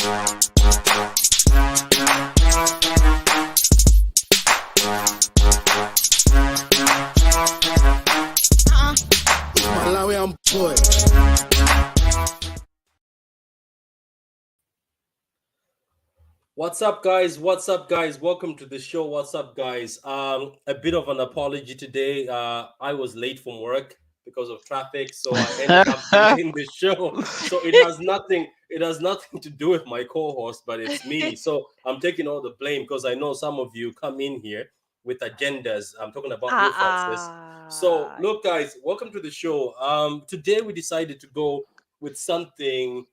Malawi, I'm boy. What's up, guys? What's up, guys? Welcome to the show. What's up, guys? A bit of an apology today. I was late from work because of traffic, so I ended up delaying the show. So it has nothing. It has nothing to do with my co-host, but it's me. So I'm taking all the blame because I know some of you come in here with agendas. I'm talking about you, Francis. So look, guys, welcome to the show. Today we decided to go with something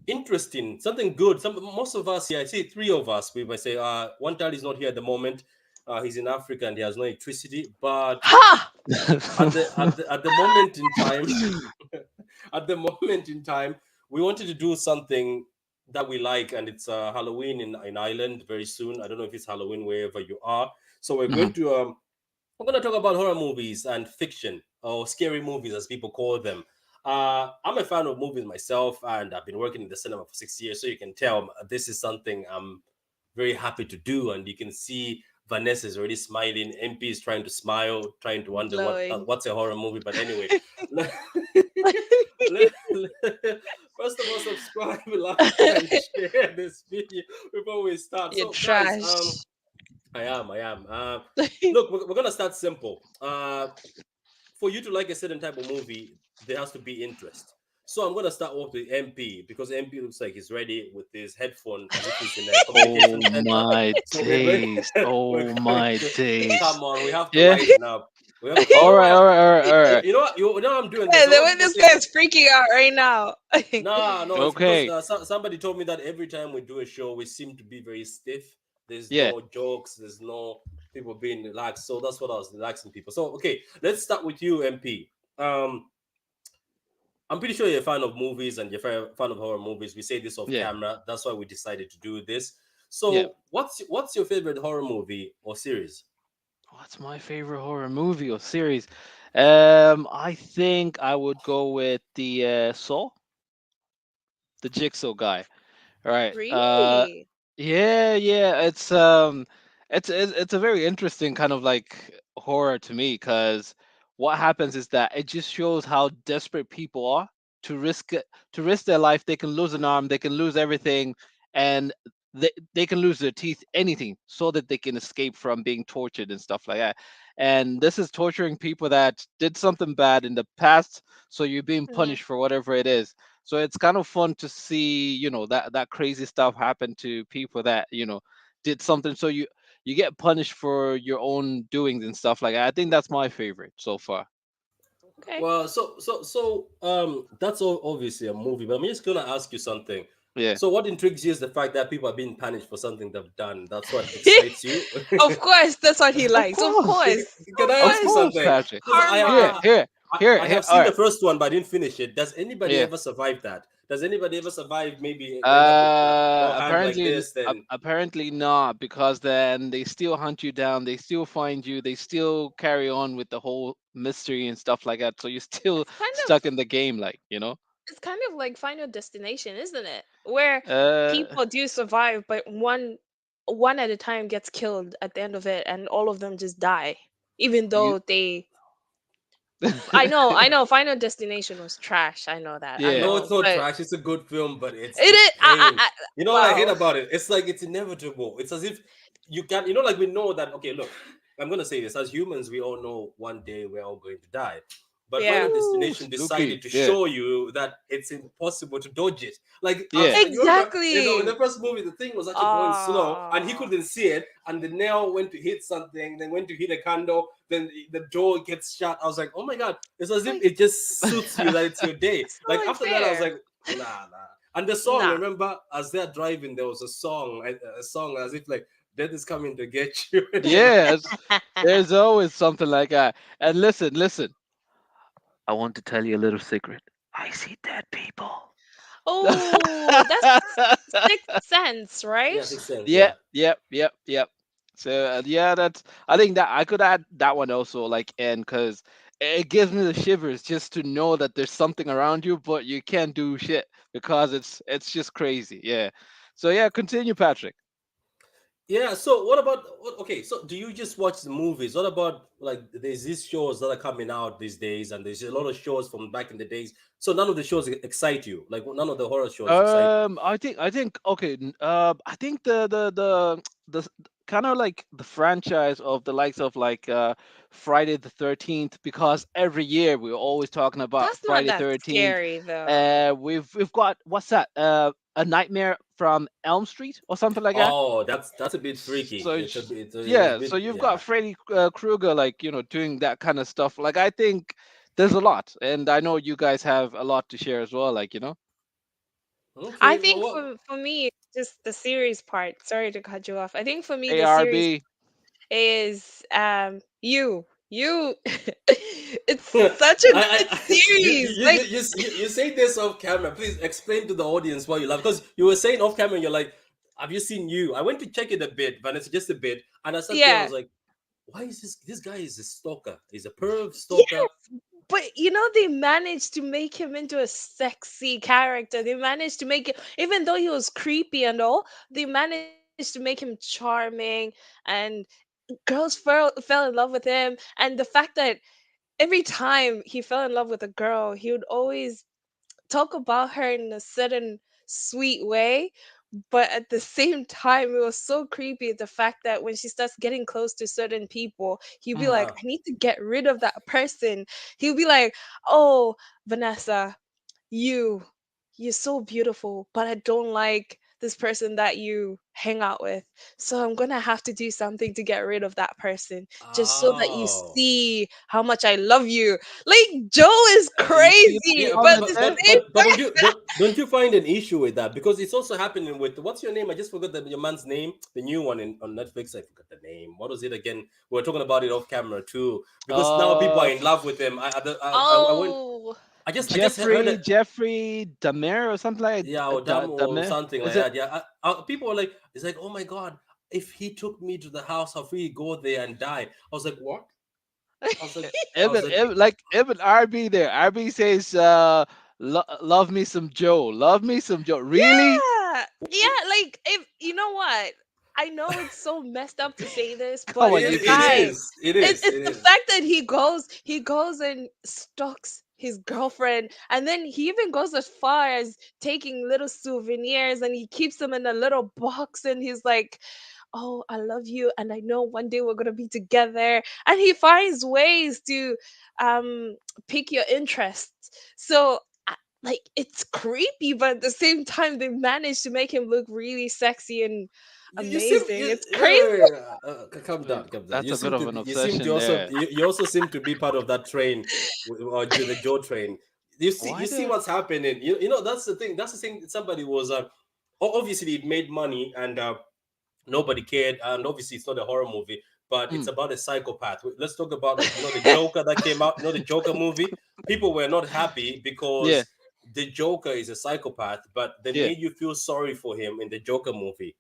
interesting, something good. Most of us here, I see three of us, we might say, one child is not here at the moment. He's in Africa and he has no electricity. But at the moment in time, at the moment in time, we wanted to do something that we like, and it's Halloween in Ireland very soon. I don't know if it's Halloween wherever you are. So we're going to talk about horror movies and fiction, or scary movies as people call them. I'm a fan of movies myself, and I've been working in the cinema for 6 years, so you can tell this is something I'm very happy to do. And you can see Vanessa is already smiling. MP is trying to smile, trying to wonder what's a horror movie. But anyway, first of all, subscribe, like, and share this video before we start. You're So, trash. guys, I am. Look, we're gonna start simple. For you to like a certain type of movie, there has to be interest. So I'm gonna start off with MP because MP looks like he's ready with his headphone as if he's in a communication center. My So we're going- days. we're Oh my going to- days. Come on, we have to Yeah. lighten up. We have to, All right. You know what? You know I'm doing Yeah, this. the way this guy is freaking out right now. No. Okay. It's because, somebody told me that every time we do a show, we seem to be very stiff. There's Yeah. no jokes. There's no people being relaxed. So that's what I was relaxing people. So okay, let's start with you, MP. I'm pretty sure you're a fan of movies and you're a fan of horror movies. We say this off Yeah. camera. That's why we decided to do this. So Yeah. what's your favorite horror movie or series? What's my favorite horror movie or series? I think I would go with the Saw, the Jigsaw guy. All right. Really? Yeah. It's a very interesting kind of like horror to me because what happens is that it just shows how desperate people are to risk their life. They can lose an arm, they can lose everything, and they can lose their teeth, anything, so that they can escape from being tortured and stuff like that. And this is torturing people that did something bad in the past, so you're being punished for whatever it is. So it's kind of fun to see, that crazy stuff happen to people that, did something. So you get punished for your own doings and stuff like that. I think that's my favorite so far. Okay. Well, that's all obviously a movie, but I'm just gonna ask you something. Yeah. So what intrigues you is the fact that people are being punished for something they've done. That's what excites you. Of course, that's what he likes. Of course. Can I Of ask you course, something? Patrick. 'Cause Karma. I have seen All the right. first one, but I didn't finish it. Does anybody Yeah. ever survive that? Does anybody ever survive? Maybe end up with no hand like Apparently, this. Then apparently not, because then they still hunt you down, they still find you, they still carry on with the whole mystery and stuff like that. So you're still Kind of, stuck in the game, it's kind of like Final Destination, isn't it? Where Uh, people do survive, but one at a time gets killed at the end of it, and all of them just die, even you, though they. I know. Final Destination was trash. I know that. I yeah, no, know, it's not but trash. It's a good film, but it it's is. pain. You know what I hate Wow. about it? It's like it's inevitable. It's as if you can, like we know that. Okay, look, I'm gonna say this. As humans, we all know one day we're all going to die. But Yeah. Final Destination spooky. decided to Yeah, show you that it's impossible to dodge it. Like, yeah, you remember, in the Exactly. first movie, the thing was actually going slow, and he Ah. couldn't see it. And the nail went to hit something, then went to hit a candle, then the door gets shut. I was like, oh my god! It's as if Like, it just suits you that it's your day. it's Like not after that, I was fair. like, nah. And the song, Nah. remember, as they're driving, there was a song as if like death is coming to get you. yeah. There's always something like that. And listen. I want to tell you a little secret. I see dead people. Oh, that's Sixth Sense, right? Yeah, Sixth Sense. Yeah. Yep. So yeah, I think that I could add that one also, like, and because it gives me the shivers just to know that there's something around you, but you can't do shit because it's just crazy. Yeah. So yeah, continue, Patrick. Yeah. So what about? Okay. So do you just watch the movies? What about like there's these shows that are coming out these days, and there's a lot of shows from back in the days. So none of the shows excite you. Like none of the horror shows excite. I think okay. I think the kind of like the franchise of the likes of like Friday the 13th, because every year we're always talking about That's not Friday that 13th. scary though. We've got what's that? A Nightmare from Elm Street or something like that. Oh, that's a bit freaky. So It's a bit. It's a yeah, bit. so you've got Yeah. Freddy Krueger, like doing that kind of stuff. Like I think there's a lot, and I know you guys have a lot to share as well. I Okay. Well, think for me, just the series part. Sorry to cut you off. I think for me, the series ARB. is you. It's I, such a good you, series. Like, you say this off camera. Please explain to the audience why you love. Because you were saying off camera, you're like, "Have you seen you?" I went to check it a bit, Vanessa, just a bit, and I sat there. I yeah, was like, "Why is this guy is a stalker? He's a perv yeah. stalker." But they managed to make him into a sexy character. They managed to make it, even though he was creepy and all, they managed to make him charming, and girls fell in love with him. And the fact that every time he fell in love with a girl, he would always talk about her in a certain sweet way, but at the same time it was so creepy, the fact that when she starts getting close to certain people, he'd be like, Uh, I need to get rid of that person. He'll be like, oh, Vanessa, you you're so beautiful, but I don't like this person that you hang out with, so I'm gonna have to do something to get rid of that person, just so that you oh. see how much I love you. Like, Joe is You see crazy, Yeah, the but comment the there? same but person. don't you find an issue with that? Because it's also happening with what's your name? I just forgot your man's name. The new one on Netflix. I forgot the name. What was it again? We were talking about it off camera too. Because now people are Uh, in love with him. I went. Oh, I just heard it. Jeffrey Dahmer or something like Yeah, or Dam or Dahmer. something like Is it? that. Yeah, people were like, it's like, oh my god, if he took me to the house, how free he go there and die. I was like, what? I was like, I was like, Even RB there. RB says, love me some Joe. Love me some Joe. Really? yeah, yeah. Like, if you know what, I know it's so messed up to say this, Come but on, you it guys, PG. is, it is, it's it the is. fact that he goes and stalks his girlfriend, and then he even goes as far as taking little souvenirs, and he keeps them in a little box, and he's like, oh, I love you, and I know one day we're gonna be together. And he finds ways to um pick your interests. So like, it's creepy, but at the same time they manage to make him look really sexy and You seem amazing. It's wait, crazy. calm down, calm down. That's a bit of an You seem to obsession also there. you also seem to be part of that train, or the Joe train. Why You see the? what's happening. You know that's the thing. That's the thing. Somebody was obviously it made money, and nobody cared, and obviously it's not a horror movie, but it's Mm, about a psychopath. Let's talk about, like, the Joker that came out. The Joker movie. People were not happy yeah, because the Joker is a psychopath, but they yeah. made you feel sorry for him in the Joker movie,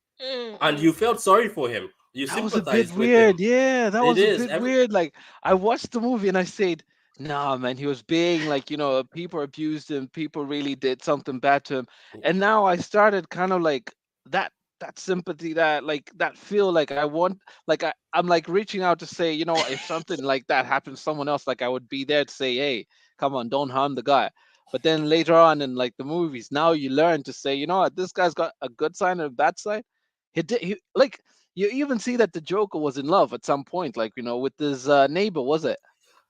and Mm-mm. you felt sorry for him. You That was a bit sympathized with him. weird. Yeah, that It was a is bit every. weird. Like I watched the movie and I said, "Nah, man, he was being like, people abused him. People really did something bad to him." And now I started kind of like that that sympathy, that feel like I want, like I'm like reaching out to say, if something like that happens to someone else, like I would be there to say, "Hey, come on, don't harm the guy." But then later on in like the movies, now you learn to say, you know what, this guy's got a good side and a bad side. He like you even see that the Joker was in love at some point, like with his neighbor, was it?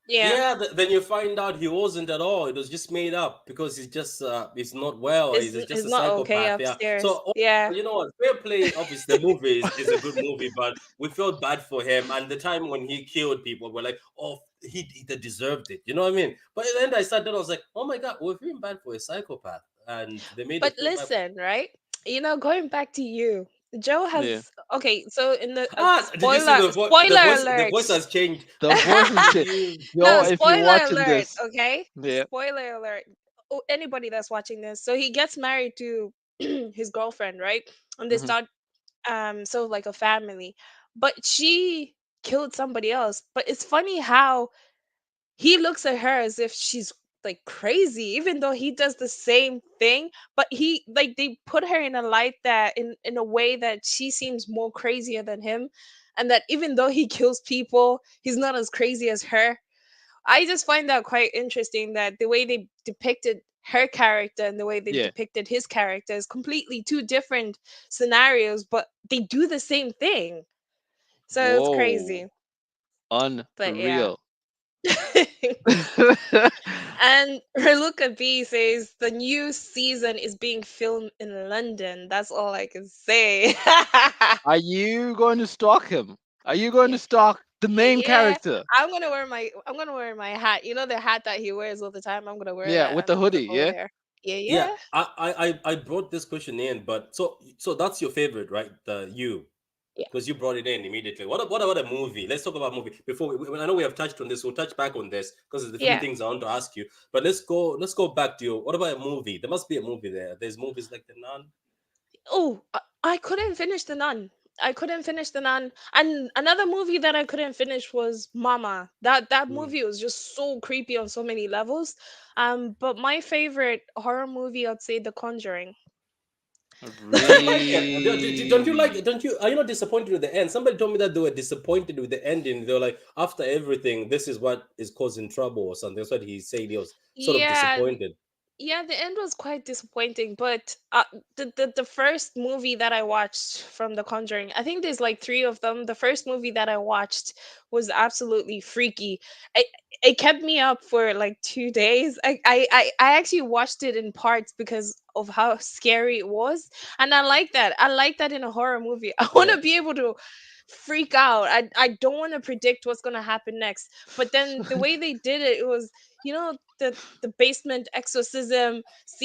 Yeah, Yeah, then you find out he wasn't at all. It was just made up because he's not well. He's is just a not okay psychopath. Yeah. upstairs. So Yeah, you know what? Fair play. Obviously, the movie is a good movie, but we felt bad for him. And the time when he killed people, we're like, oh, he deserved it. You know what I mean? But then I sat down. I was like, oh my god, we're feeling bad for a psychopath, and they made but us feel bad. listen, right? Going back to you, Joe Yeah. has, okay. So in the Did you see the spoiler voice? The alert. voice has changed. The voice and shit. You. Yo, No, if you're spoiler watching alert. this, Okay, yeah. spoiler alert. Oh, anybody that's watching this, so he gets married to his girlfriend, right? And they Hmm. start so like a family, but she killed somebody else. But it's funny how he looks at her as if she's like crazy, even though he does the same thing. But he like they put her in a light that in a way that she seems more crazier than him, and that even though he kills people, he's not as crazy as her. I just find that quite interesting that the way they depicted her character and the way they Yeah. depicted his character is completely two different scenarios, but they do the same thing. So it's Whoa. crazy. But yeah. Unreal. And Reluca B says the new season is being filmed in London. That's all I can say. Are you going to stalk him? Are you going Yeah. to stalk the main Yeah, character? I'm gonna wear my hat. You know the hat that he wears all the time. I'm gonna wear Yeah, that with and the I'm gonna hoodie, go yeah? there. Yeah, Yeah, yeah. I brought this question in, but so that's your favorite, right? The you, Yeah. because you brought it in immediately. What about a movie? Let's talk about movie before I know we have touched on this. We'll touch back on this because there's a few Yeah. things I want to ask you. But let's go back to you. What about a movie? There must be a movie there. There's movies like The Nun. Oh, I couldn't finish The Nun. I couldn't finish The Nun. And another movie that I couldn't finish was Mama. That Hmm. movie was just so creepy on so many levels. But my favorite horror movie, I'd say The Conjuring. I didn't like it. Don't you like it? Really? Don't you? Are you not disappointed with the end? Somebody told me that they were disappointed with the ending. They were like, after everything, this is what is causing trouble or something. That's what he said. He was sort of Yeah, disappointed. yeah, the end was quite disappointing, but the first movie that I watched from The Conjuring, I think there's like three of them. The first movie that I watched was absolutely freaky. I It kept me up for like 2 days. I actually watched it in parts because of how scary it was, and I like that. I like that in a horror movie. I want Yeah. to be able to freak out. I don't want to predict what's gonna happen next. But then the way they did it, it was the basement exorcism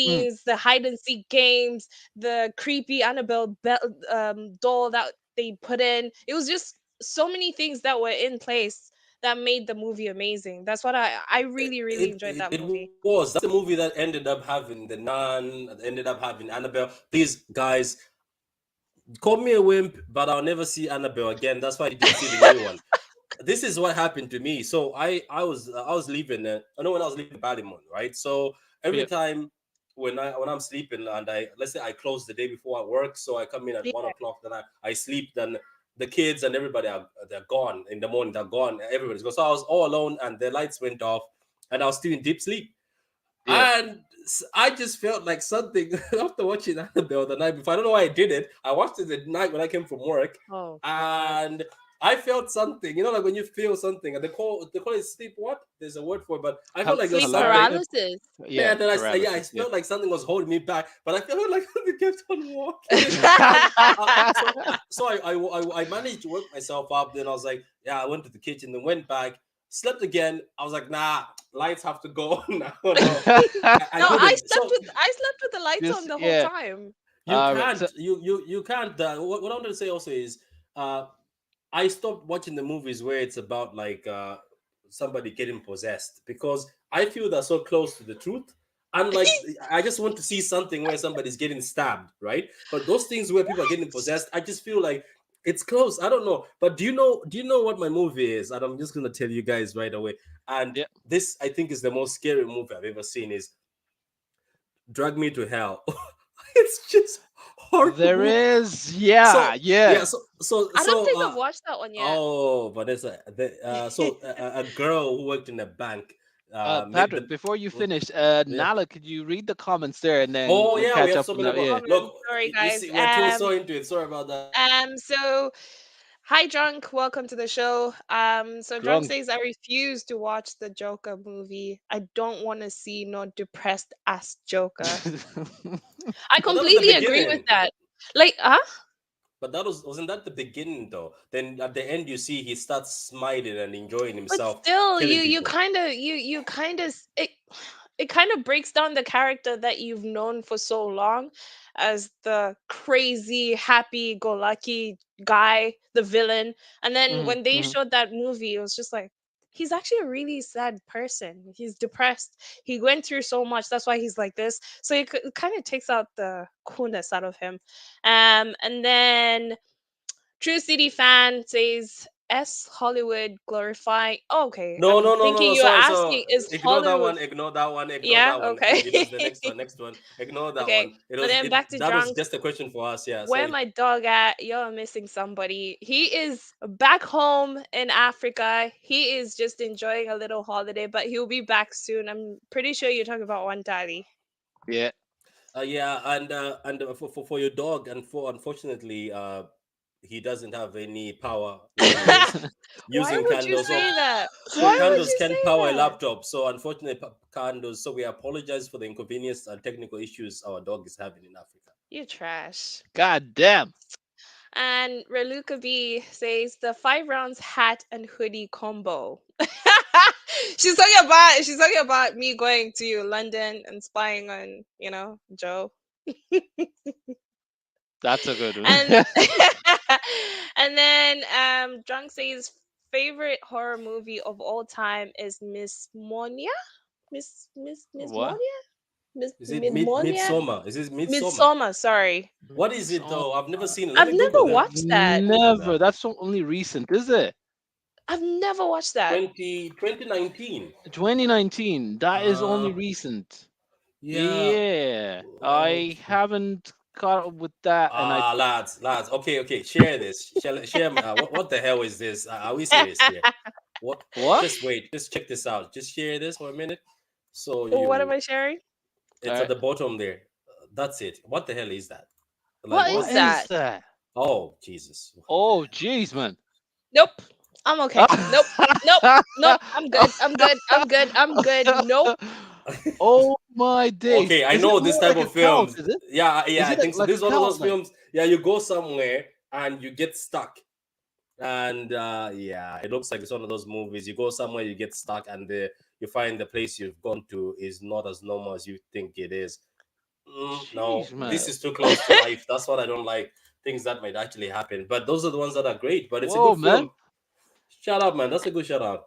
Mm. scenes, the hide and seek games, the creepy doll that they put in. It was just so many things that were in place that made the movie amazing. That's what I really really enjoyed that It movie. was. That's the movie that ended up having the Nun, ended up having Annabelle. These guys call me a wimp, but I'll never see Annabelle again. That's why I didn't see the new one. This is what happened to me. So I was leaving. I know when I was leaving Ballymun, right? So every Yeah. time when I'm sleeping and I let's say I close the day before I work, so I come in at Yeah. 1 o'clock, then I sleep, then the kids and everybody are they're gone in the morning. They're gone. Everybody's gone. So I was all alone, and the lights went off, and I was still in deep sleep. Yeah. And I just felt like something after watching Annabelle the night before. I don't know why I did it. I watched it at night when I came from work, Oh God. and I felt something. You know, like when you feel something, and they call it sleep. What? There's a word for it, but I felt like there was Sleep something. Hallucinative. paralysis. Yeah, Yeah, then I paralysis. Yeah. felt like something was holding me back, but I felt like something kept on walking. And so I managed to work myself up. Then I was like, yeah, I went to the kitchen, then went back, slept again. I was like, nah, lights have to go on now. No, I No, I couldn't. slept So with I slept with the lights on Just the whole yeah. time. you So, can't, you can't. What I wanted to say also is, uh, I stopped watching the movies where it's about like somebody getting possessed because I feel they're so close to the truth. And like I just want to see something where somebody's getting stabbed, right? But those things where people are getting possessed, I just feel like it's close. I don't know. But do you know what my movie is? And I'm just gonna tell you guys right away. And yeah. this I think is the most scary movie I've ever seen is Drag Me to Hell. It's just There horrible. is. So Yeah. yeah, Yeah. I don't think I've watched that one yet. oh, Vanessa, a girl who worked in a bank, made Patrick, the. before you Mm, finish, yeah. Nala, could you read the comments there and then Oh we'll yeah, we catch have up so on many that? No more. Yeah. problem. Look, Sorry, you guys. see, we're too so into it. Sorry about that. So hi Drunk, welcome to the show. So Drunk Drunk. says I refuse to watch the Joker movie. I don't want to see no depressed ass Joker. I But that was the completely agree with beginning. that. Like, huh? But that wasn't that the beginning though? Then at the end, you see he starts smiling and enjoying But himself, still, killing you people. kind of you kind of it kind of breaks down the character that you've known for so long as the crazy happy-go-lucky guy, the villain. And then Hmm. when they Hmm. showed that movie, it was just like he's actually a really sad person. He's depressed. He went through so much. That's why he's like this. So it kind of takes out the coolness out of him. And then True City fan says Hollywood glorifying. Oh, okay, No, I'm no, no, no, thinking no. you were Sorry. So asking is ignore that Hollywood. one. Ignore that one. Ignore Yeah, that one. okay. It was the next one. Next one. Ignore that Okay, one. It and was then it. back to That was drunks. just a question for us. Yeah. Where So my dog at? You're missing somebody. He is back home in Africa. He is just enjoying a little holiday, but he'll be back soon. I'm pretty sure you're talking about one daddy. Yeah. yeah, and for your dog, and for unfortunately, he doesn't have any power when he is Why using would you candles. say that? So Why would candles you can say power a that? laptop. So unfortunately, candles. So we apologize for the inconvenience and technical issues our dog is having in Africa. You trash. God damn. And Reluka B says the 5 rounds hat and hoodie combo. She's talking about me going to London and spying on, Joe. That's a good one. And and then Drunk says favorite horror movie of all time is Miss Monia. Miss What? Monia? Miss Is it Midmonia? midsummer? Is it midsummer? Midsummer, sorry. What is it So though? I've never seen it. Let I've me Google never that. watched that. Google that. never. That's so only recent, is it? I've never watched that. 2019. 2019. That is only Uh, recent. yeah. Yeah. I Okay. haven't caught up with that, and I. Lads. Okay. Share this. Share. What the hell is this? Are we serious here? What? What? Just wait. Just check this out. Just share this for a minute. So What am you, I sharing? it's at Alright. the bottom there. That's it. What the hell is that? Like What what? is What is that? that? Oh Jesus! What the Oh, hell? jeez, man. Nope. I'm okay. Nope. Nope. Nope. I'm good. I'm good. I'm good. I'm good. Nope. Oh my days. Okay, I Is it know this more type like a of count, films. is it? Yeah, Is I it think so. like This a is one of those count, like? films. Yeah, you go somewhere and you get stuck, and yeah, it looks like it's one of those movies. You go somewhere, you get stuck, and you find the place you've gone to is not as normal as you think it is. No, Jeez, man. this is too close to life. That's what I don't like. Things that might actually happen, but those are the ones that are great. But it's a Whoa, good man. film. Shut up, man. That's a good shout out.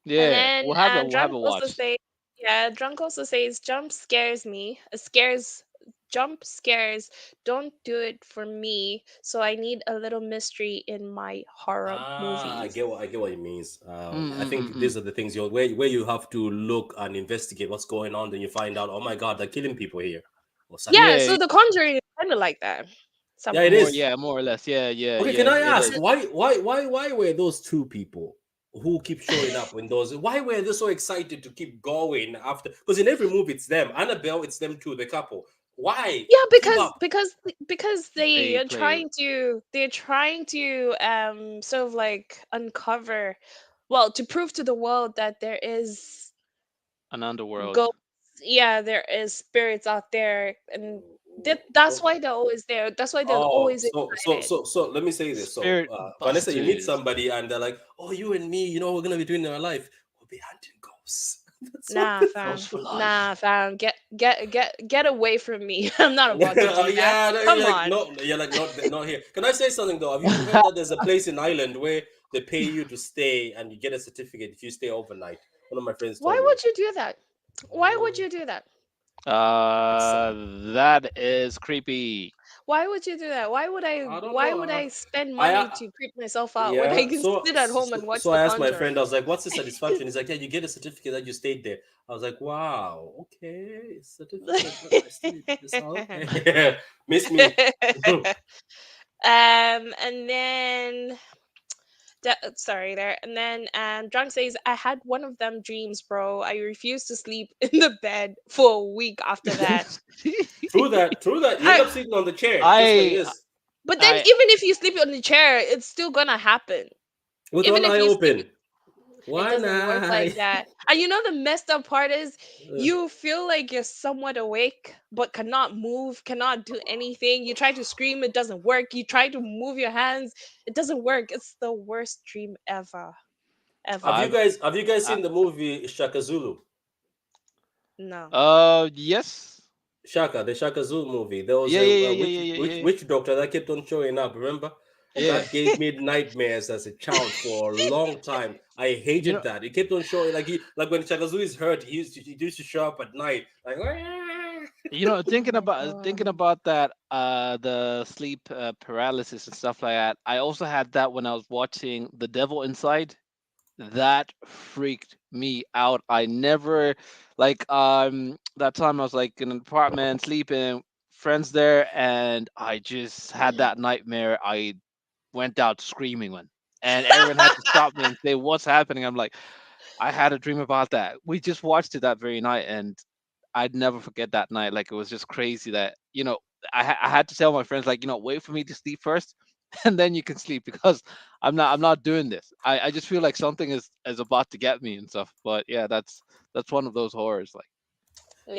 And Yeah, then we'll have drunk a also watch. says, yeah, drunk also says jump scares me. Scares jump scares don't do it for me. So I need a little mystery in my horror I movies. get what it means. I think Mm-mm-mm-mm. these are the things where you have to look and investigate what's going on. Then you find out, oh my god, they're killing people here, or Yeah, something. Yeah, so The Conjuring is kind of like that. Yeah, it Somewhat. more. is. Yeah, more or less. Yeah, yeah, Okay, can yeah. I It ask is. why were those two people who keep showing up in those? Why were they so excited to keep going after? Because in every movie it's them. Annabelle, it's them too, the couple. Why Yeah, keep up? because they They are play trying to sort of like uncover, well, to prove to the world that there is an underworld. ghosts. Yeah, there is spirits out there, and that's So why they're always there. That's why they're Oh, always so excited. let me say this. So, Spirit Vanessa, you meet busters. somebody and they're like, "Oh, you and me, we're gonna be doing in our life. We'll be hunting ghosts." That's what Nah, this Ghost fam. for Nah, life. fam. Get away from me. I'm not about to do that. Yeah, no, Come on. you're like not here. Can I say something though? Have you heard that there's a place in Ireland where they pay you to stay and you get a certificate if you stay overnight? One of my friends Why told me. would you do that? Why would Mm, you do that? it's, That is creepy. Why would you do that? Why would I I don't why know. would I spend I money to creep myself out when I Yeah, can so, sit at home and so watch so The I asked my Conjuring? friend. I was like, "What's the satisfaction?" He's like, "Yeah, you get a certificate that you stayed there." I was like, "Wow, okay, certificate that I stayed in this house. Okay, miss me." And then sorry there. And then drunk says I had one of them dreams, bro. I refused to sleep in the bed for a week after that. True that. You end I up sitting on the chair just like I this But then I even if you sleep on the chair, it's still gonna happen. with Even one if eye you sleep, open. it One doesn't work like eye. that. And you know the messed up part is Uh, you feel like you're somewhat awake but cannot move, cannot do anything. You try to scream, it doesn't work. You try to move your hands, it doesn't work. It's the worst dream ever. have Ever. you I've guys have you guys I, seen the movie Shaka Zulu? No. yes. Shaka, the Shaka Zulu movie. There was Yeah, a, yeah, yeah, witch, yeah, yeah, witch yeah, witch doctor that kept on showing up. Remember? yeah. That gave me nightmares as a child for a long time. I You hated know, that. He kept on showing like when Shaka Zulu is hurt, he used to show up at night like. Oh my thinking god. about that, the sleep paralysis and stuff like that. I also had that when I was watching The Devil Inside. That freaked me out. I never like that time I was like in an apartment sleeping, friends there, and I just had that nightmare. I went out screaming one, and everyone had to stop me and say, "What's happening?" I'm like, I had a dream about that. We just watched it that very night, and I'd never forget that night. Like it was just crazy that I had to tell my friends like wait for me to sleep first, and then you can sleep because I'm not doing this. I just feel like something is about to get me and stuff. But yeah, that's one of those horrors. Like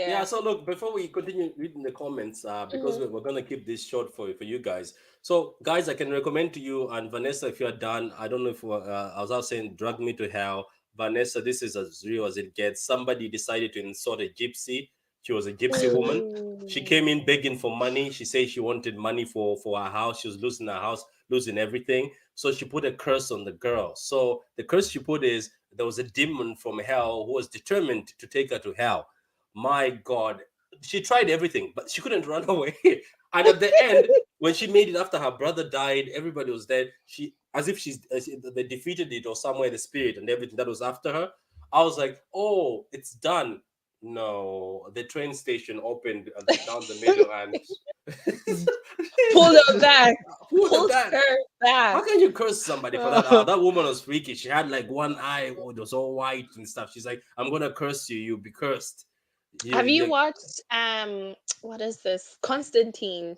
Yeah, Yeah. so look, before we continue reading the comments, because Mhm. we're going to keep this short for you guys. So, guys, I can recommend to you, and Vanessa, if you're done, I don't know if I was out saying drag me to hell. Vanessa, this is as real as it gets. Somebody decided to insult a gypsy. She was a gypsy woman. She came in Ooh. begging for money. She said she wanted money for her house. She was losing her house, losing everything. So she put a curse on the girl. So the curse she put is there was a demon from hell who was determined to take her to hell. My God, she tried everything, but she couldn't run away. And at the end, when she made it after her brother died, everybody was dead. She, as if they defeated it or somewhere the spirit and everything that was after her. I was like, oh, it's done. No, the train station opened down the middle and Pulled her back. who the Pulled back? her How back. can you curse somebody for that? uh, That woman was freaky. She had like one eye, oh, it was all white and stuff. She's like, I'm gonna curse you. You'll be cursed. Have you You watched what is this? Constantine.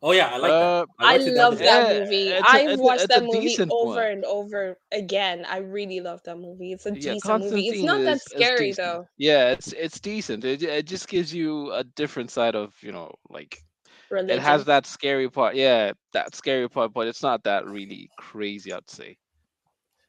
Oh yeah, I like that. uh, I I watched it the other love day. that yeah, movie. it's a I've it's a, watched it's a that movie decent over one. and over again. I really love that movie. It's a Yeah, decent movie. It's Constantine not that is scary decent. though. Yeah, it's decent. It just gives you a different side of like it has Religion. that scary part. Yeah, that scary part, but it's not that really crazy, I'd say.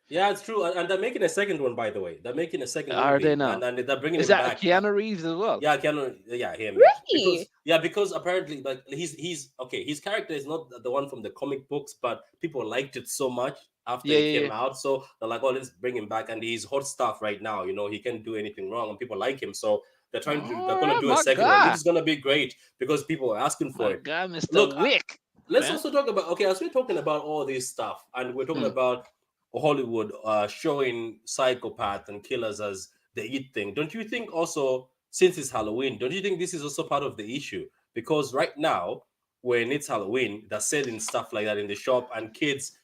Yeah, it's true, and they're making a second one, by the way. They're making a second Are they movie, and now? then they're bringing Is him that back. Keanu Reeves as well? Yeah, Keanu, yeah, him, yeah. Really? Because apparently, like he's okay. His character is not the one from the comic books, but people liked it so much after Yeah, he yeah, came yeah. out, so they're like, oh, let's bring him back, and he's hot stuff right now. He can't do anything wrong, and people like him, so they're All gonna right, do a second one, which is gonna be great because people are asking my for it. guy, Mister Look, Wick, let's man. also talk about, okay, as we're talking about all this stuff and we're talking Hmm. about Hollywood showing psychopath and killers as the it thing, don't you think also, since it's Halloween, don't you think this is also part of the issue? Because right now, when it's Halloween, they're selling stuff like that in the shop and kids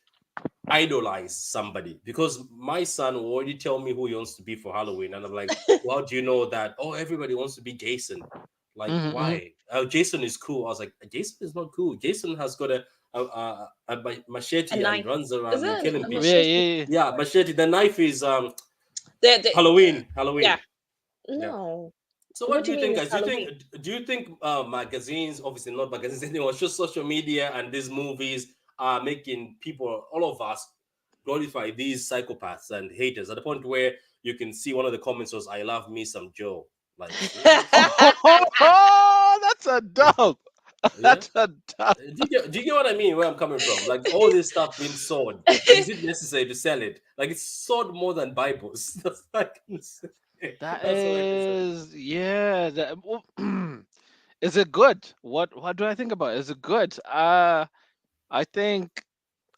idolize somebody. Because my son will already tell me who he wants to be for Halloween, and I'm like, well, how do you know that? Oh, everybody wants to be Jason. Like, Hmm. why? Jason is cool. I was like, Jason is not cool. Jason has got a A machete and knife. runs Is around and it killing a people. Yeah, machete? yeah, yeah. Yeah, machete. The knife is The Halloween. yeah. Halloween. Yeah. No. So what What do do you you mean think, it's guys? Halloween? Do you think magazines, obviously not magazines anymore, just social media and these movies are making people, all of us, glorify these psychopaths and haters at the point where you can see one of the comments was, "I love me some Joe." Like seriously? Oh, that's a dub. Yeah. That's a dub. Do you get what I mean? Where I'm coming from? Like all this stuff being sold. Is it necessary to sell it? Like it's sold more than Bibles. That's what I can say. That That's all I can say. is, yeah. Is it good? What do I think about it? Is it good? I think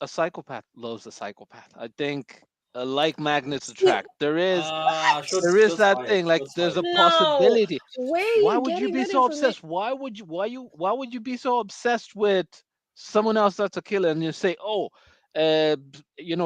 a psychopath loves a psychopath. I think like magnets See, attract. There is what? there is Shots that fired. thing. Like Shots there's a fired. No. possibility. Where are Why you would you getting be that so information? obsessed? Why would you be so obsessed with someone else that's a killer and you say, oh,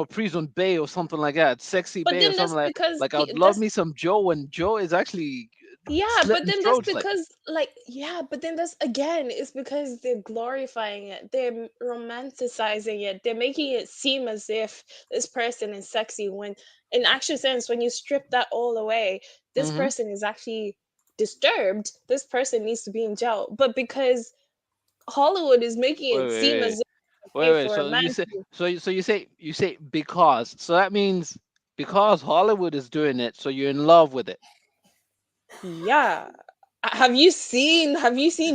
prison Bay or something like that, sexy But Bay or then something that's like because I would love that's me some Joe, and Joe is actually yeah, but slitting then that's throats like. because like yeah, but then that's again, it's because they're glorifying it. They're romanticizing it. They're making it seem as if this person is sexy when in actual sense when you strip that all away, this Hmm. person is actually disturbed. This person needs to be in jail. But because Hollywood is making Wait, it wait, seem wait, as if it's wait, okay wait. for a So man you say, to so you say because. So that means because Hollywood is doing it, so you're in love with it. yeah. Have you seen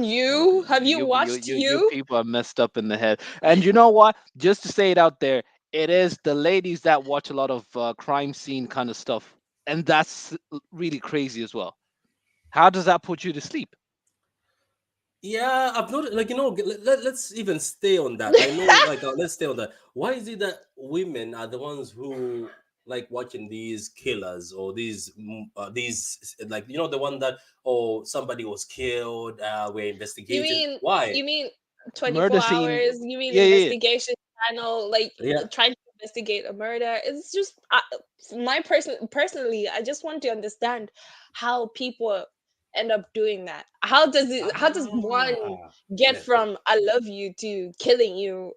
you? Have you watched You you? people are messed up in the head. And you know what? Just to say it out there, it is the ladies that watch a lot of crime scene kind of stuff, and that's really crazy as well. How does that put you to sleep? Yeah, I've noticed, like, let's even stay on that. I know, like, let's stay on that. Why is it that women are the ones who like watching these killers or these, like, the one that, oh, somebody was killed, we're You investigating. mean Why? you mean Murder 24 scene. hours? You mean Yeah, yeah, investigation channel, like Yeah. trying to investigate a murder? It's just personally, I just want to understand how people end up doing that. How does one get Yes. from I love you to killing you?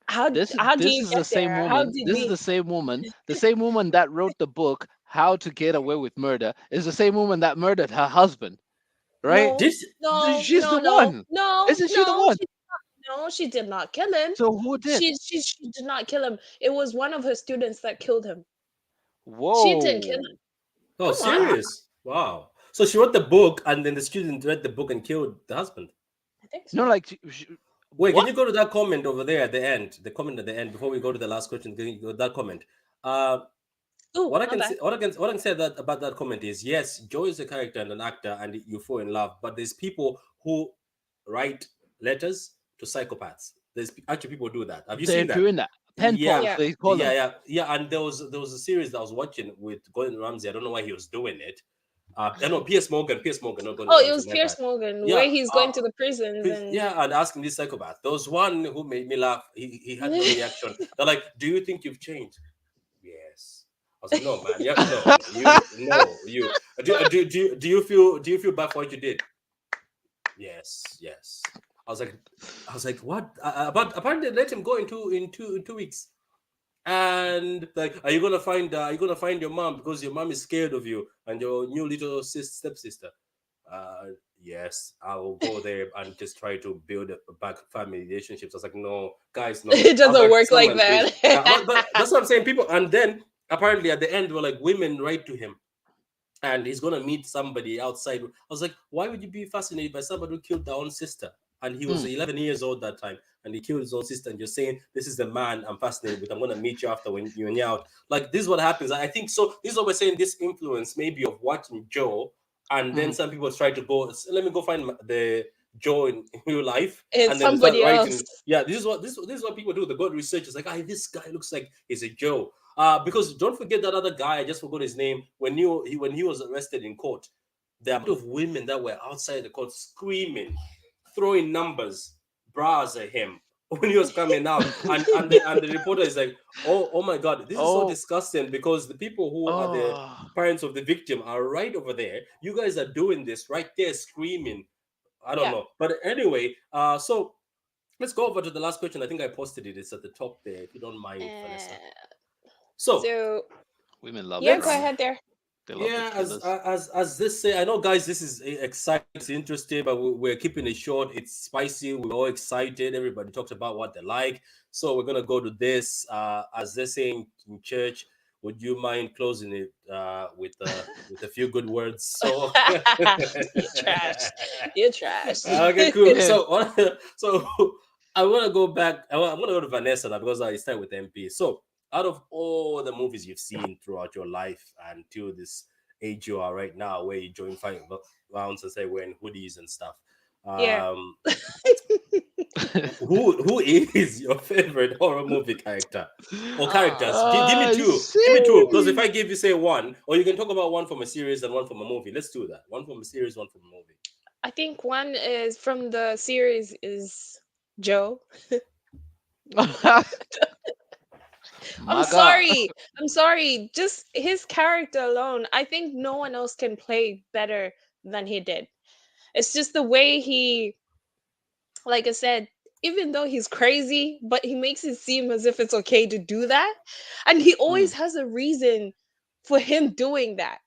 How do this you is get the same there? How woman. did This is we? the same woman that wrote the book How to Get Away with Murder is the same woman that murdered her husband, right? No, This no, She's the no, no, one. no, Isn't she the no. one? No, she did not kill him. So who did? She did not kill him. It was one of her students that killed him. She didn't kill him. Whoa. Oh, Come on. serious? Wow. So she wrote the book, and then the student read the book and killed the husband. I think No, so. like Wait, can what? you go to that comment over there at the end? The comment at the end before we go to the last question. Can you go to that comment? Uh, Oh, what I my can bad. say, what I can say that about that comment is, yes, Joe is a character and an actor, and you fall in love. But there's people who write letters to psychopaths. There's actually people who do that. Have you They're seen that? doing that. Pen Yeah, pals, Yeah. they call yeah, them. yeah, yeah. And there was a series that I was watching with Gordon Ramsay. I don't know why he was doing it. No, Piers Morgan, not Gordon Oh, it Ramsay. was My bad. Piers Morgan, Yeah, where he's going to the prisons and yeah, and asking this psychopath. There was one who made me laugh. He had no reaction. They're like, "Do you think you've changed?" Yes. I was like, "No, man. Yeah, no, you, no, you. Do you feel bad for what you did?" Yes, yes. I was like, what? But apparently, they let him go in 2 weeks. And like, are you gonna find your mom because your mom is scared of you and your new little stepsister? Uh, yes, I will go there and just try to build back family relationships. I was like, no, guys, no. it I was doesn't like, work like someone, please. Yeah, that. but that's what I'm saying. People, and then apparently at the end, were like, women write to him and he's gonna meet somebody outside. I was like, why would you be fascinated by somebody who killed their own sister? And he was Hmm. 11 years old that time, and he killed his own sister. And you're saying, this is the man I'm fascinated with. I'm gonna meet you after when you're out. Like, this is what happens. I think so. This is what we're saying. This influence maybe of watching Joe, and then Hmm. some people try to go. Let me go find the Joe in real life, It's and then they start somebody else. writing. Yeah, this is what people do. They go to research. It's like, this guy looks like he's a Joe. Because don't forget that other guy, I just forgot his name. When he was arrested in court, the amount of women that were outside the court screaming, throwing numbers, bras at him when he was coming out, and the reporter is like, oh my God, this is so Oh, disgusting because the people who are the oh. parents of the victim are right over there. You guys are doing this right there, screaming. I don't Yeah. know, but anyway, so let's go over to the last question. I think I posted it. It's at the top there, if you don't mind, Vanessa. So So Women love yeah, go let's drama. ahead there. They love the yeah, as killers. as this say, I know, guys, this is exciting, it's interesting, but we're keeping it short. It's spicy. We're all excited. Everybody talks about what they like, so we're gonna go to this. As they're saying in church, would you mind closing it with a few good words? So You trash. You trash. okay, cool. Yeah. So I want to go back. I'm going to go to Vanessa now because I start with MP. So out of all the movies you've seen throughout your life until this age you are right now, where you join 5 rounds and say wearing hoodies and stuff, Yeah. um, who is your favorite horror movie character or characters? Give me two. Give me two. Because if See. I give you say one, or you can talk about one from a series and one from a movie. Let's do that. One from a series, one from a movie. I think one is from the series is Joe. I'm My God. sorry. I'm sorry. Just his character alone, I think no one else can play better than he did. It's just the way he, like I said, even though he's crazy, but he makes it seem as if it's okay to do that. And he Hmm. always has a reason for him doing that.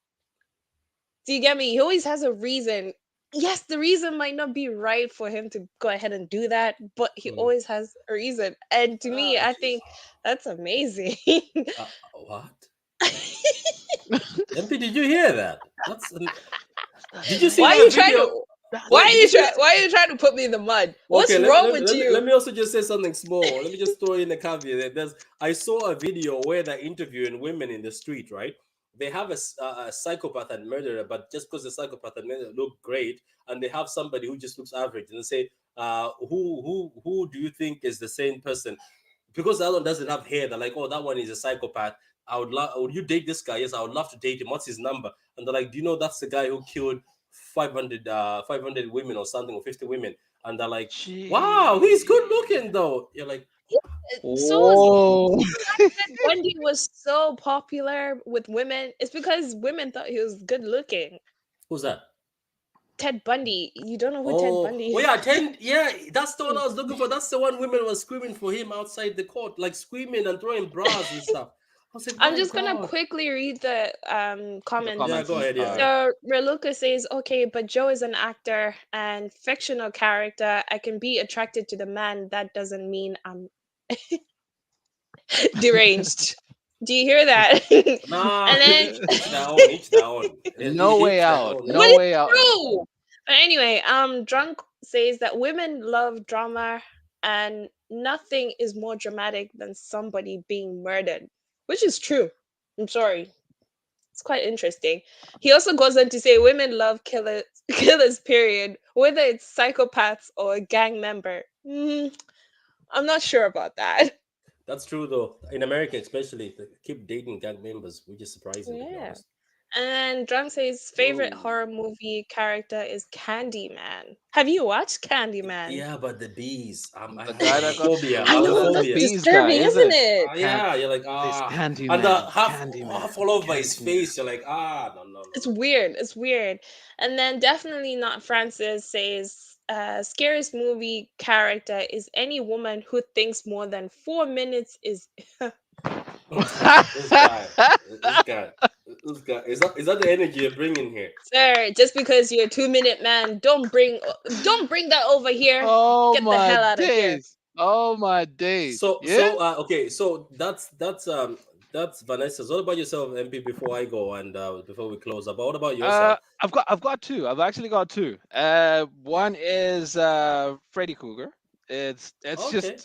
Do you get me? He always has a reason. Yes, the reason might not be right for him to go ahead and do that, but he Hmm. always has a reason. And to me, I Jeez. think that's amazing. What? MP, did you hear that? That's Did you see Why are that you trying video? to that's why are Wait, did you you see trying that? why are you trying to put me in the mud? What's Okay, wrong with let you? me also just say something small. Let me just throw in a caveat. I saw a video where they're interviewing women in the street, right? they have a psychopath and murderer, but just because the psychopath and murderer look great, and they have somebody who just looks average, and they say, who do you think is the same person? Because that one doesn't have hair, they're like, oh, that one is a psychopath. I would love. Would you date this guy? Yes, I would love to date him. What's his number? And they're like, do you know that's the guy who killed 500 women or something, or 50 women? And they're like, wow, he's good Gee. looking though. You're like, So was Whoa. Ted Bundy was so popular with women. It's because women thought he was good looking. who's that? Ted Bundy. You don't know who Ted Oh, Bundy oh is? yeah, yeah, that's the one I was looking for. That's the one women were screaming for him outside the court, like screaming and throwing bras and stuff. I was like, I'm my just gonna God. quickly read the The comments. Yeah, comments. go ahead. All Yeah, right. yeah. So Reluca says, okay, but Joe is an actor and fictional character. I can be attracted to the man. That doesn't mean I'm deranged. Do you hear that? Nah, And then, each their own, each their own. No way Each their out. own. but No Yeah. way it's out. true. But anyway, Drunk says that women love drama and nothing is more dramatic than somebody being murdered, which is true. I'm sorry. It's quite interesting. He also goes on to say women love killers, killers, period, whether it's psychopaths or a gang member. I'm not sure about that. That's true though. In America, especially, they keep dating gang members, which is surprising to be Yeah. honest. And Drunk says favorite Whoa. horror movie character is Candyman. Have you watched Candyman? Yeah, but the bees. I The have guy a that got phobia. I I have a know the that's phobia. bees guy, disturbing, is isn't it? it? Can Yeah, you're like this and the Candyman, half Candyman, all over his Candyman. face. You're like, no, no, no, It's no. weird. It's weird. And then definitely not Francis says scariest movie character is any woman who thinks more than 4 minutes is This guy, this guy, this guy. Is that the energy you're bringing here? sir, just because you're a 2 minute man, don't bring that over here. Oh Get the my hell out of here. days. Oh my days. Yeah? Okay, so that's Vanessa's. What about yourself, MP? Before I go and before we close up, what about yourself? I've got two. I've actually got two. One is Freddy Krueger. It's Okay,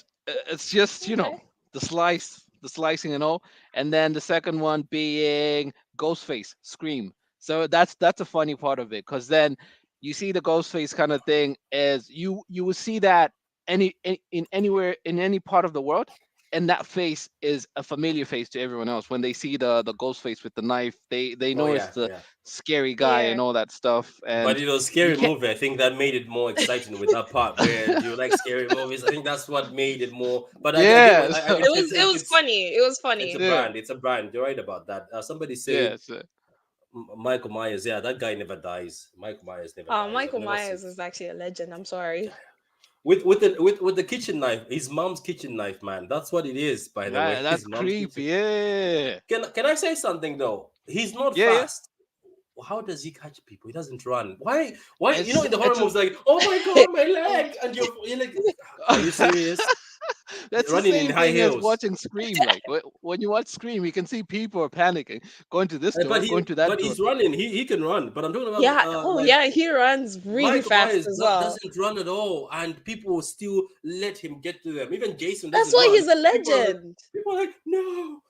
just you Okay. know, the slicing and all. And then the second one being Ghostface, Scream. So that's a funny part of it, because then you see the Ghostface kind of thing is you will see that in anywhere in any part of the world, and that face is a familiar face to everyone else. When they see the ghost face with the knife, they oh know it's yeah, the yeah. scary guy Yeah. and all that stuff. But And it was you scary can't. movie. I think that made it more exciting with that part where do you like scary movies? I think that's what made it more. But I get Yeah. what It was it was funny. It was it's a funny. Yeah. brand. It's a brand. You're right about that. Somebody said Yeah. So, Michael Myers. Yeah, that guy never dies. Michael Myers never dies. I've Michael never seen. Myers is actually a legend. I'm sorry. With the kitchen knife, his mom's kitchen knife, man. That's what it is, by the way. that's His mom's creepy. kitchen. Yeah. Can I say something though? He's not Yeah. Yeah. fast. How does he catch people? He doesn't run. Why? Why? You know, It's in the horror it's a movies, like, oh my god, my leg, and you're like, are you serious? That's the Running in same high thing as heels. watching Scream. Like when you watch Scream, you can see people are panicking, going to this But door, he, going to that but door. he's running. He can run. But I'm talking about Yeah. Oh like yeah, he runs really Michael fast Myers as well. doesn't run at all, and people still let him get to them. Even Jason That's doesn't why run. he's a People are like, legend. people are like, no, no,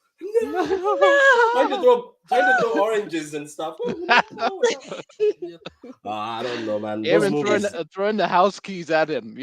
trying to No. throw oranges and stuff. Oh, no. Yeah. I don't know, man. Those Even movies. throwing the house keys at him.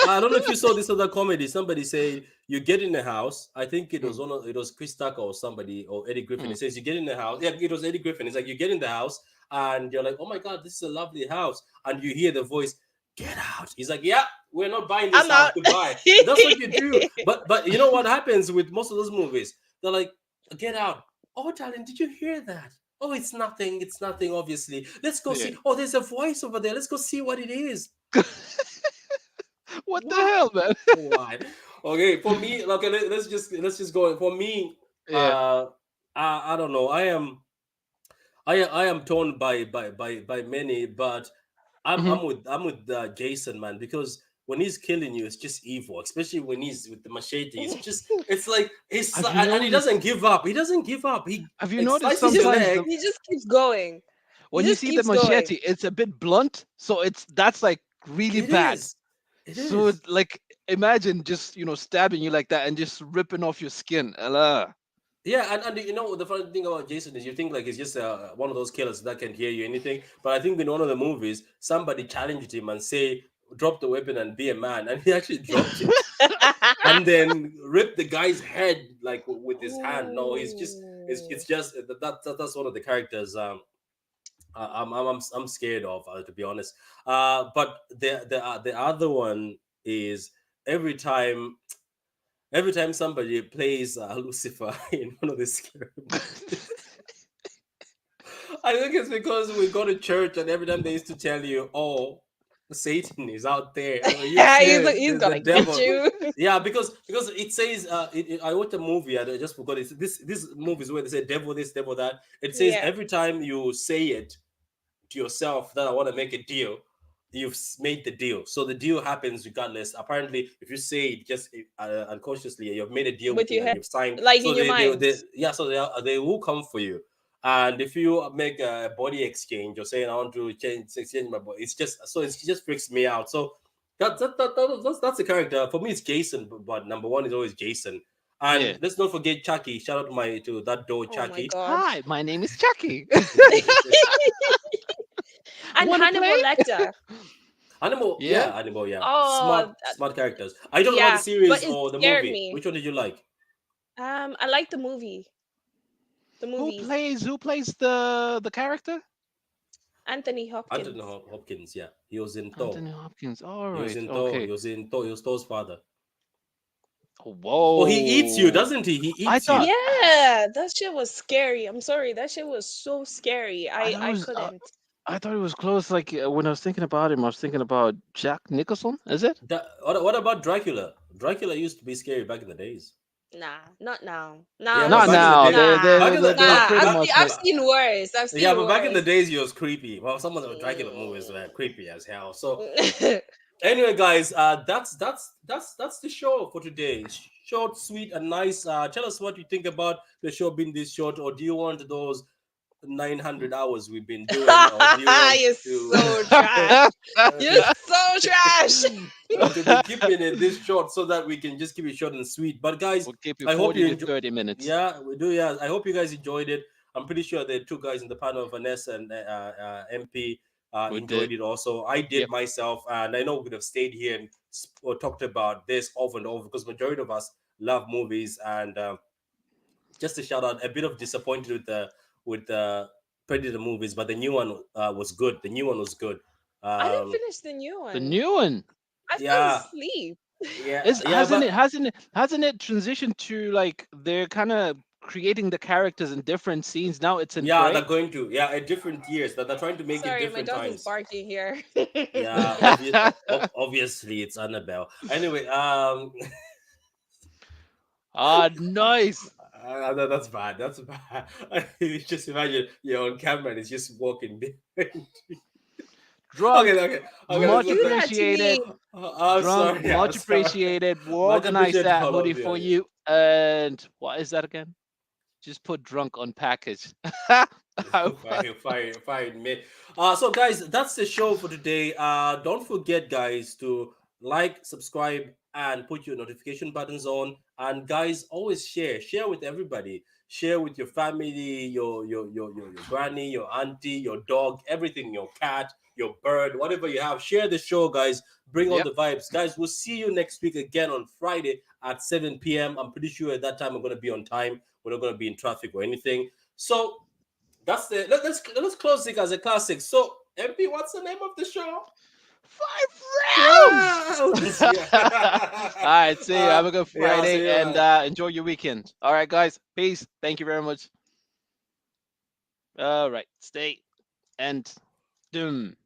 I don't know if you saw this other comedy. Somebody say you get in the house. I think Mm, it was Chris Tucker or somebody or Eddie Griffin. mm. It says you get in the house. Yeah, it was Eddie Griffin. It's like you get in the house and you're like, oh my god, this is a lovely house, and you hear the voice, get out. He's like, yeah, we're not buying this I'm house. out. Goodbye. That's what you do. But you know what happens with most of those movies? They're like, get out. Oh, darling, did you hear that? Oh, it's nothing. It's nothing. Obviously, let's go Yeah. see. Oh, there's a voice over there. Let's go see what it is. What the What? hell, man? Why? Okay, for me, okay, let's just go. For me, Yeah. I don't know. I am torn by many, but Hmm. I'm with Jason, man, because when he's killing you, it's just evil. Especially when he's with the machete, it's like Have you and he noticed? doesn't give up. He doesn't give up. He Have you like noticed slices he your just sometimes leg. he just keeps going. He when you just see the keeps going. machete, it's a bit blunt, so that's like really It bad. is. It So is. like imagine just stabbing you like that and just ripping off your skin. Allah. Yeah, and you know the funny thing about Jason is you think like he's just one of those killers that can hear you anything, but I think in one of the movies somebody challenged him and say drop the weapon and be a man, and he actually dropped it and then ripped the guy's head like with his hand. No, he's just it's Ooh. just that's one of the characters I'm scared of to be honest. But the other one is every time every time somebody plays Lucifer in one of the scary movies. I think it's because we go to church and every time they used to tell you, "Oh, Satan is out there," or you he's, see he's the gonna get devil. you. Yeah, because it says I watched a movie. I just forgot it. This movies where they say devil this, devil that. It says Yeah. every time you say it to yourself that I want to make a deal, you've made the deal. So the deal happens regardless. Apparently, if you say it just unconsciously, you've made a deal With with it your and head, you've signed. like in So your mind. they yeah, so they will come for you. And if you make a body exchange or saying I want to exchange my body, it's just so it just freaks me out. So that's the character for me. It's Jason, but number one is always Jason. Yeah. And let's not forget Chucky. Shout out to that dog Oh my Chucky. god. Hi, my name is Chucky. And Wanna Hannibal play? Lecter. Animal, Yeah. yeah, Animal, yeah. Oh, Smart characters. Are you talking about the yeah, but series it or the scared movie? me. Which one did you like? I like the movie, the Who movies. plays the character? Anthony Anthony Hopkins. Hopkins, yeah. He was in Thor. Anthony Hopkins. All He was right. in Thor. Okay. He was in Thor. He was Thor's father. Oh, he eats you, Whoa. doesn't he? He I eats thought you. Yeah, that shit was scary. I'm sorry, that shit was so scary. I I thought it I was couldn't. I thought it was close. Like when I was thinking about him, I was thinking about Jack Nicholson. Is it? What about Dracula? Dracula used to be scary back in the days. Nah, not now. Yeah, Nah, but Not back in the now. day, nah, back in the They're nah. pretty back, much I've like seen worse. I've yeah, seen but back in the worse. days, he was creepy. Well, some of the Dracula movies were Mm. creepy as hell. So anyway, guys, that's the show for today. Short, sweet, and nice. Tell us what you think about the show being this short, or do you want those 900 hours we've been doing, or do you want You're to so trash. You're so trash. to be keeping it this short so that we can just keep it short and sweet? But guys, we'll keep you I hope 40 you to enjoy. 30 minutes. Yeah, we do. Yeah, I hope you guys enjoyed it. I'm pretty sure the two guys in the panel, Vanessa and MP, We enjoyed did. it also. I did Yep. myself, and I know we could have stayed here and or talked about this over and over because majority of us love movies. And just a shout out, a bit of disappointed with the Predator movies, but the new one was good. The new one was good. I didn't Um, finish the new The one. new one I fell yeah, asleep. yeah, is yeah, but hasn't it transitioned to like they're kind of creating the characters in different scenes now? It's in yeah, they're gray. going to at different years that they're trying to make it Sorry, my different dog is times. barking here. Yeah, obviously it's Annabelle. Anyway, Ah, nice. that's bad. That's bad. You just imagine you're on camera and it's just walking. Okay, Drunk, okay, okay. Don't Let's much do let that to appreciated. me. I'm Drunk, sorry. I'm much sorry. appreciated. We'll Much organize appreciated that for all hoodie of for you. you. And what is that again? Just put drunk on package. How about- Fine, mate. So guys, that's the show for today. Don't forget, guys, to like, subscribe, and put your notification buttons on. And guys, always share with everybody. Share with your family, your granny, your auntie, your dog, everything, your cat, your bird, whatever you have. Share the show, guys. Bring all Yep. the vibes, guys. We'll see you next week again on Friday at 7 p.m. I'm pretty sure at that time we're gonna be on time. We're not gonna be in traffic or anything. So that's the let's close it as a classic. So MP, what's the name of the show? 5 rounds. Rounds. All Yeah. right. See you. Have a good Yeah. I'll see Friday you. and enjoy your weekend. All right, guys. Peace. Thank you very much. All right. Stay and doom.